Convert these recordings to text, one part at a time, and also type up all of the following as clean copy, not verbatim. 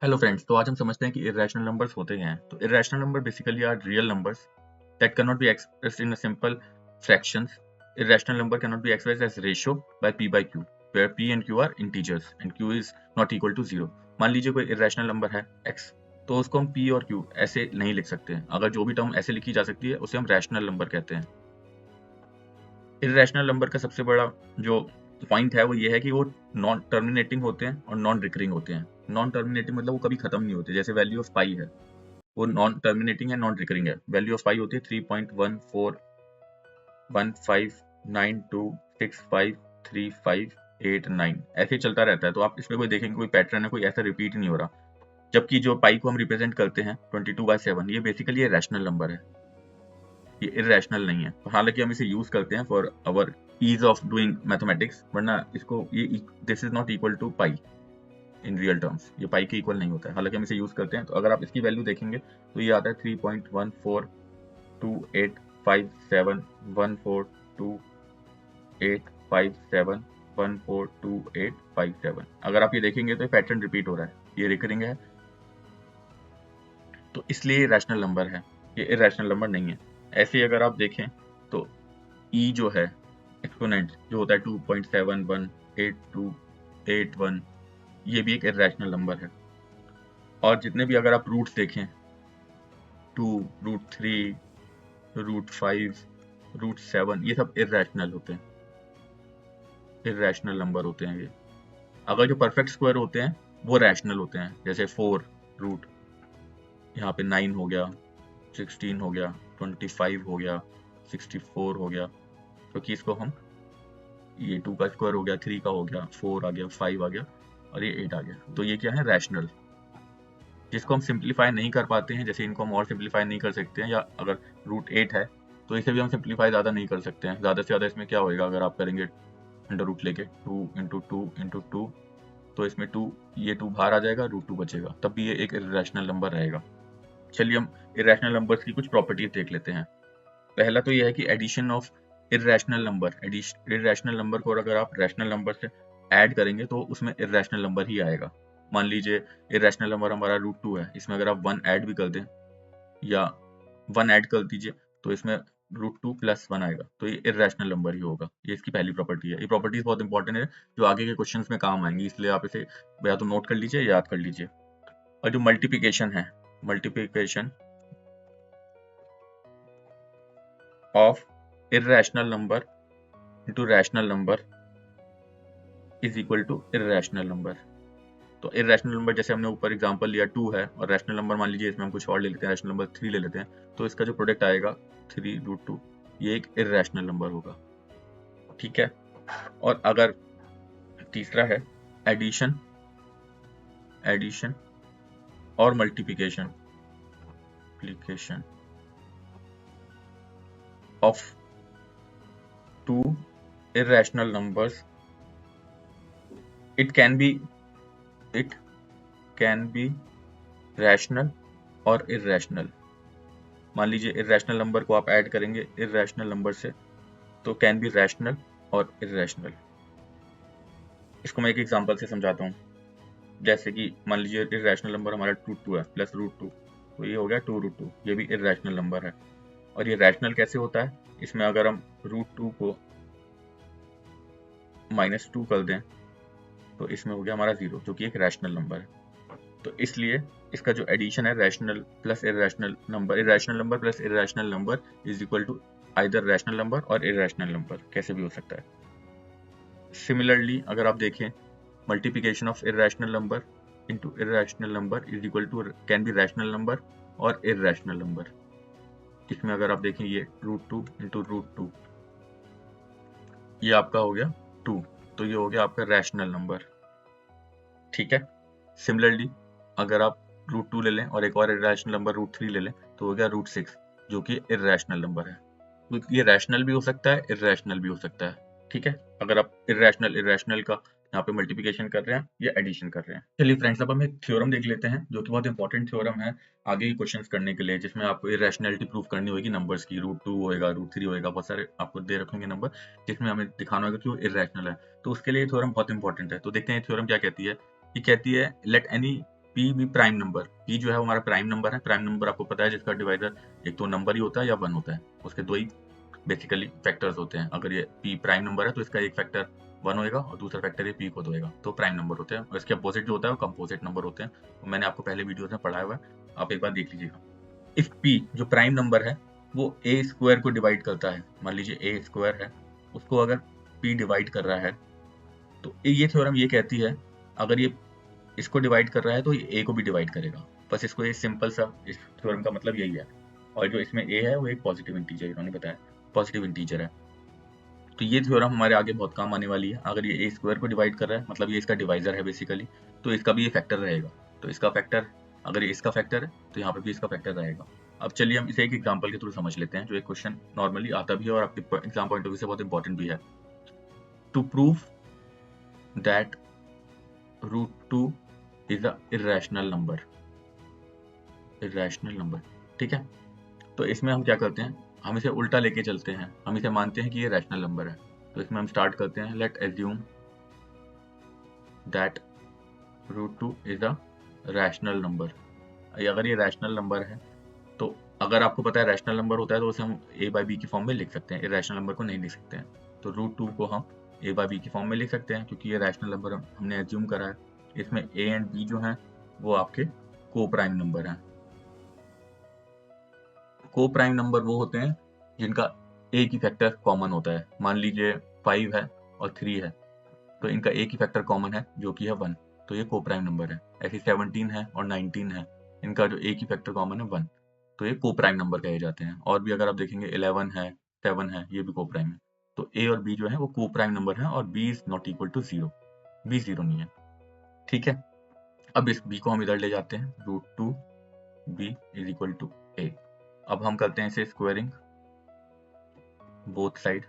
Hello friends, तो आज हम समझते हैं कि इर्रेशनल नंबर्स होते क्या हैं। तो irrational number basically are real numbers that can not be expressed in a simple fractions. Irrational number cannot be expressed as ratio by p by q, where p and q are integers and q is not equal to 0. मान लीजिए कोई irrational number है x, तो उसको हम p और q ऐसे नहीं लिख सकते हैं. अगर जो भी टर्म ऐसे लिखी जा सकती है उसे हम रैशनल नंबर कहते हैं. इर्रेशनल नंबर का सबसे बड़ा जो पॉइंट है वो ये है कि वो नॉन टर्मिनेटिंग होते हैं और नॉन रिकरिंग होते हैं. नॉन टर्मिनेटिंग मतलब वो कभी खत्म नहीं होते. जैसे वैल्यू ऑफ पाई है, वो नॉन टर्मिनेटिंग है, नॉन रिकरिंग है. वैल्यू ऑफ पाई होती है 3.141592653589, ऐसे ही चलता रहता है. तो आप इसमें कोई देखेंगे कोई पैटर्न है, कोई ऐसा रिपीट नहीं हो रहा. जबकि जो पाई को हम रिप्रेजेंट करते हैं 22/7, ये बेसिकली ये रैशनल नंबर है, ये इररेशनल नहीं है. हालांकि हम इसे यूज करते हैं for our ease of doing mathematics, वरना इसको ये this is not equal to pi in real terms. ये पाई के इक्वल नहीं होता है, हालांकि हम इसे यूज करते हैं. तो अगर आप इसकी वैल्यू देखेंगे तो ये आता है 3.142857142857. अगर आप ये देखेंगे तो ये पैटर्न रिपीट हो रहा है, ये रिकरिंग है, तो इसलिए रैशनल नंबर है, ये इररेशनल नंबर नहीं है. ऐसे ही अगर आप देखें तो ई जो है एक्सपोनेंट जो होता है 2.718281, ये भी एक इररेशनल नंबर है. और जितने भी अगर आप रूट्स देखें 2, √3, √5, √7, ये सब इररेशनल होते हैं, इररेशनल नंबर होते हैं ये. अगर जो परफेक्ट स्क्वायर होते हैं वो रैशनल होते हैं. जैसे 4 रूट, यहाँ पे 9 हो गया, 16 हो गया, 25 हो गया, 64 हो गया, क्योंकि इसको हम ये 2 का स्क्वायर हो गया, 3 का हो गया, 4 आ गया, 5 आ गया और ये 8 आ गया. तो ये क्या है, रैशनल, जिसको हम सिंप्लीफाई नहीं कर पाते हैं. जैसे इनको हम और सिंप्लीफाई नहीं कर सकते हैं, या अगर √8 है तो इसे भी हम सिंप्लीफाई ज़्यादा नहीं कर सकते हैं. ज़्यादा से ज़्यादा इसमें क्या होएगा, अगर आप करेंगे अंडर रूट लेके 2 इंटू 2 इंटू 2, तो इसमें 2, ये 2 बाहर आ जाएगा, √2 बचेगा, तब भी ये एक इररेशनल नंबर रहेगा. चलिए हम इररेशनल नंबर्स की कुछ प्रॉपर्टीज देख लेते हैं. पहला तो यह है कि addition of irrational number. Irrational number को अगर आप रैशनल नंबर से ऐड करेंगे तो उसमें इररेशनल नंबर ही आएगा. मान लीजिए इररेशनल नंबर हमारा √2 है, इसमें अगर आप 1 ऐड भी कर दें या 1 ऐड कर दीजिए तो इसमें √2 + 1 आएगा, तो ये इररेशनल नंबर ही होगा. ये इसकी पहली प्रॉपर्टी है. ये प्रॉपर्टीज बहुत इंपॉर्टेंट है जो आगे के क्वेश्चंस में काम आएंगी, इसलिए आप इसे या तो नोट कर लीजिए या याद कर लीजिए. और जो मल्टीप्लिकेशन है, multiplication of irrational number into rational number is equal to irrational number. तो irrational number जैसे हमने ऊपर एग्जांपल लिया 2 है, और rational number मान लीजिए इसमें हम कुछ और ले लेते हैं, rational number 3 ले लेते हैं, तो इसका जो प्रोडक्ट आएगा 3√2, ये एक irrational number होगा. ठीक है. और अगर तीसरा है एडिशन, एडिशन और multiplication, multiplication of two irrational numbers, it can be rational और इररेशनल. मान लीजिए इररेशनल नंबर को आप ऐड करेंगे इररेशनल नंबर से, तो कैन बी रैशनल और इररेशनल. इसको मैं एक एग्जांपल से समझाता हूँ. जैसे कि मान लीजिए इररेशनल नंबर हमारा √2 है प्लस √2, तो ये हो गया 2√2, ये भी इररेशनल नंबर है. और ये रैशनल कैसे होता है, इसमें अगर हम √2 को -2 कर दें तो इसमें हो गया हमारा 0, जो कि एक रैशनल नंबर है. तो इसलिए इसका जो एडिशन है rational plus irrational number, irrational number plus irrational number is equal to either rational number और इररेशनल नंबर, कैसे भी हो सकता है. सिमिलरली अगर आप देखें multiplication of irrational number into irrational number is equal to can be rational number और इररेशनल नंबर. इसमें अगर आप देखें ये √2 इंटू √2, ये आपका हो गया 2, तो ये हो गया आपका रैशनल नंबर. ठीक है. सिमिलरली अगर आप √2 ले लें और एक और इररेशनल नंबर √3 ले लें, तो हो गया √6, जो कि इररेशनल नंबर है. तो ये रैशनल भी हो सकता है, इररेशनल भी हो सकता है. ठीक है. अगर आप इररेशनल का यहाँ पे मल्टीप्लिकेशन कर रहे हैं या एडिशन कर रहे हैं. चलिए फ्रेंड्स, अब हम एक थ्योरम देख लेते हैं जो कि बहुत इंपॉर्टेंट थ्योरम है आगे के क्वेश्चंस करने के लिए, जिसमें आपको इररेशनलिटी प्रूफ करनी होगी नंबर्स की. √2 होएगा, √3 होएगा, बहुत सारे आपको दे रखेंगे नंबर जिसमें हमें दिखाना होगा कि वो इररेशनल है. तो उसके लिए थ्योरम बहुत इंपॉर्टेंट है. तो देखते हैं थ्योरम क्या कहती है. ये कहती है लेट एनी पी भी प्राइम नंबर, पी जो है वो हमारा प्राइम नंबर है। प्राइम नंबर आपको पता है जिसका डिवाइजर एक तो नंबर ही होता है या 1 होता है, उसके दो ही बेसिकली फैक्टर्स होते हैं। अगर ये पी प्राइम नंबर है तो इसका एक फैक्टर 1 होएगा और दूसरा फैक्टर ये पी को होएगा, तो प्राइम नंबर होते हैं। और इसके अपोजिट जो होता है वो कंपोजिट नंबर होते हैं। तो मैंने आपको पहले वीडियोस में पढ़ाया हुआ है, आप एक बार देख लीजिएगा। इफ पी जो प्राइम नंबर है वो ए स्क्वायर को डिवाइड करता है, मान लीजिए ए स्क्वायर है, उसको अगर पी डिवाइड कर रहा है, तो ये थ्योरम ये कहती है अगर ये इसको डिवाइड कर रहा है तो ये ए को भी डिवाइड करेगा। बस इसको ये सिंपल सा, इस थ्योरम का मतलब यही है। और जो इसमें ए है वो एक पॉजिटिव इंटीजर, इन्होंने बताया पॉजिटिव इंटीजर है। तो ये थ्योरम हमारे आगे बहुत काम आने वाली है। अगर ये ए स्क्वायर को डिवाइड कर रहा है, मतलब ये इसका डिवाइजर है बेसिकली, तो इसका भी ये फैक्टर रहेगा। तो इसका फैक्टर, अगर ये इसका फैक्टर है तो यहाँ पर भी इसका फैक्टर रहेगा। अब चलिए हम इसे एक एग्जाम्पल के थ्रू समझ लेते हैं, जो एक क्वेश्चन नॉर्मली आता भी है और आपके एग्जाम पॉइंट ऑफ व्यू से बहुत इंपॉर्टेंट भी है। To prove that √2 is a irrational number, irrational number, ठीक है। तो इसमें हम क्या करते हैं, हम इसे उल्टा लेके चलते हैं, हम इसे मानते हैं कि ये रैशनल नंबर है। तो इसमें हम स्टार्ट करते हैं, late assume that √2 is a rational number. अगर ये रैशनल नंबर है तो अगर आपको पता है रैशनल नंबर होता है तो उसे हम a बाई बी की फॉर्म में लिख सकते हैं, इरेशनल नंबर को नहीं लिख सकते हैं। तो √2 को हम a बाई बी की फॉर्म में लिख सकते हैं क्योंकि ये रैशनल नंबर हमने एज्यूम करा है। इसमें a एंड b जो हैं वो आपके को प्राइम नंबर हैं। को प्राइम नंबर वो होते हैं जिनका एक ही फैक्टर कॉमन होता है। मान लीजिए 5 है और 3 है, तो इनका एक ही फैक्टर कॉमन है जो कि है 1, तो ये को प्राइम नंबर है। ऐसे 17 है और 19 है, इनका जो एक ही फैक्टर कॉमन है 1, तो ये को प्राइम नंबर कहे जाते हैं। और भी अगर आप देखेंगे 11 है, 7 है, ये भी को प्राइम है। तो ए और बी जो है वो को प्राइम नंबर है और b is not equal to 0, b 0 नहीं है, ठीक है। अब इस बी को हम इधर ले जाते हैं, √2 बी इज इक्वल टू ए। अब हम करते हैं इसे स्क्वायरिंग बोथ साइड,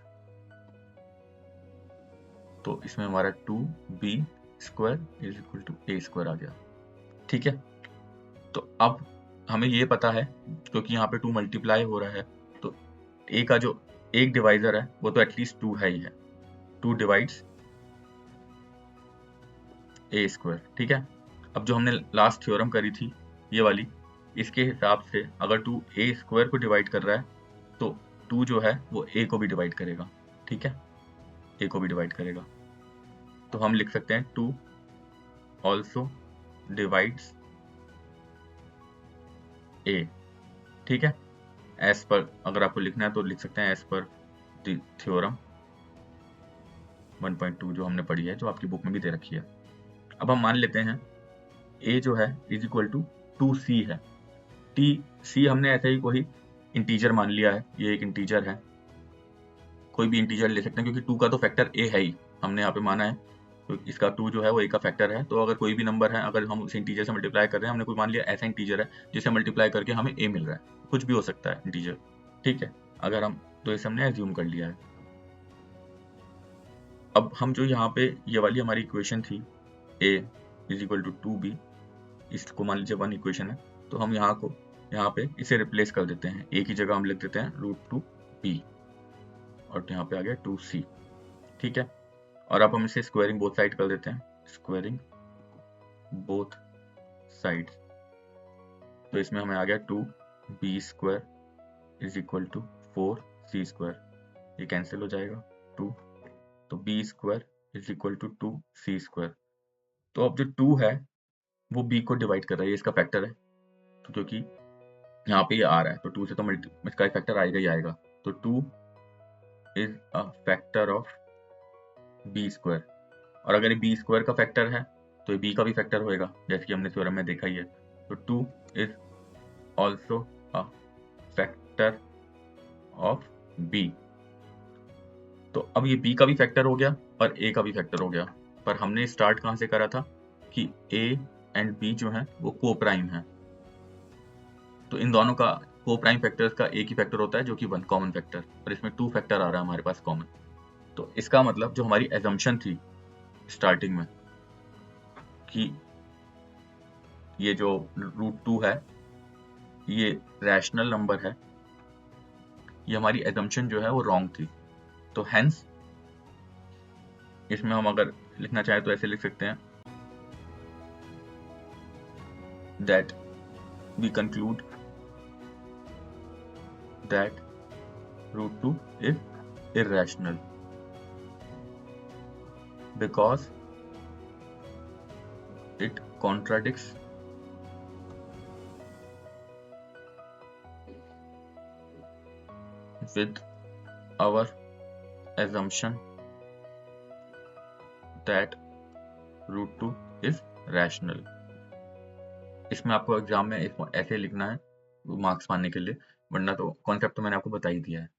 तो इसमें हमारा 2b square is equal to a square आ गया, ठीक है। तो अब हमें ये पता है क्योंकि यहाँ पे 2 मल्टीप्लाई हो रहा है, तो a का जो एक डिवाइजर है वो तो एटलीस्ट 2 है ही है, 2 डिवाइड्स ए स्क्वायर, ठीक है। अब जो हमने लास्ट थ्योरम करी थी ये वाली, इसके हिसाब से अगर 2 ए स्क्वायर को डिवाइड कर रहा है तो 2 जो है वो a को भी डिवाइड करेगा, ठीक है, a को भी डिवाइड करेगा। तो हम लिख सकते हैं 2 ऑल्सो डिवाइड्स a, ठीक है। एज पर अगर आपको लिखना है तो लिख सकते हैं एज पर थ्योरम 1.2 जो हमने पढ़ी है, जो आपकी बुक में भी दे रखी है। अब हम मान लेते हैं a जो है इज इक्वल टू 2c है। c हमने ऐसे ही कोई इंटीजर मान लिया है, ये एक इंटीजर है, कोई भी इंटीजर ले सकते हैं क्योंकि 2 का तो फैक्टर a है ही, हमने यहाँ पे माना है। तो इसका 2 जो है वो a का फैक्टर है, तो अगर कोई भी नंबर है, अगर हम उसे इंटीजर से मल्टीप्लाई कर रहे हैं, हमने कोई मान लिया ऐसा इंटीजर है जिसे मल्टीप्लाई करके हमें a मिल रहा है, कुछ भी हो सकता है इंटीजर, ठीक है। अगर हम तो इसे हमने एज्यूम कर लिया है। अब हम जो यहाँ पे ये वाली हमारी इक्वेशन थी a is equal to 2b, इसको मान लीजिए 1 इक्वेशन है, तो हम यहाँ पे इसे रिप्लेस कर देते हैं, a की जगह हम लिख देते हैं √2b और यहाँ पे आ गया 2c, ठीक है। और अब हम इसे स्क्वायरिंग बोथ साइड कर देते हैं, स्क्वायरिंग बोथ साइड, तो इसमें हमें आ गया 2b square is equal to 4c square, ये कैंसिल हो जाएगा 2, तो b square is equal to 2c square. तो अब जो 2 है वो b को डिवाइड कर रहा है, ये इसका फैक्टर है, तो क्योंकि यहाँ पे ये आ रहा है तो 2 से तो इसका फैक्टर आएगा ही आएगा, तो 2 is a factor of b square. और अगर ये b स्क्वायर का फैक्टर है तो ये b का भी फैक्टर होएगा, जैसे कि हमने थ्योरम में देखा ही है। तो 2 is also a factor of b। तो अब ये b का भी फैक्टर हो गया और a का भी फैक्टर हो गया, पर हमने स्टार्ट कहाँ से करा था कि a एंड b जो है वो को प्राइम है, तो इन दोनों का को प्राइम फैक्टर्स का एक ही फैक्टर होता है जो कि 1 कॉमन फैक्टर, और इसमें 2 फैक्टर आ रहा है हमारे पास कॉमन। तो इसका मतलब जो हमारी एजम्पशन थी स्टार्टिंग में कि ये जो √2 है ये रैशनल नंबर है, ये हमारी एजम्पशन जो है वो रॉन्ग थी। तो हेंस इसमें हम अगर लिखना चाहें तो ऐसे लिख सकते हैं that we conclude that root 2 is irrational because it contradicts with our assumption that root 2 is rational. इसमें आपको एग्जाम में इसको ऐसे लिखना है मार्क्स पाने के लिए, वरना तो कॉन्सेप्ट तो मैंने आपको बता ही दिया है।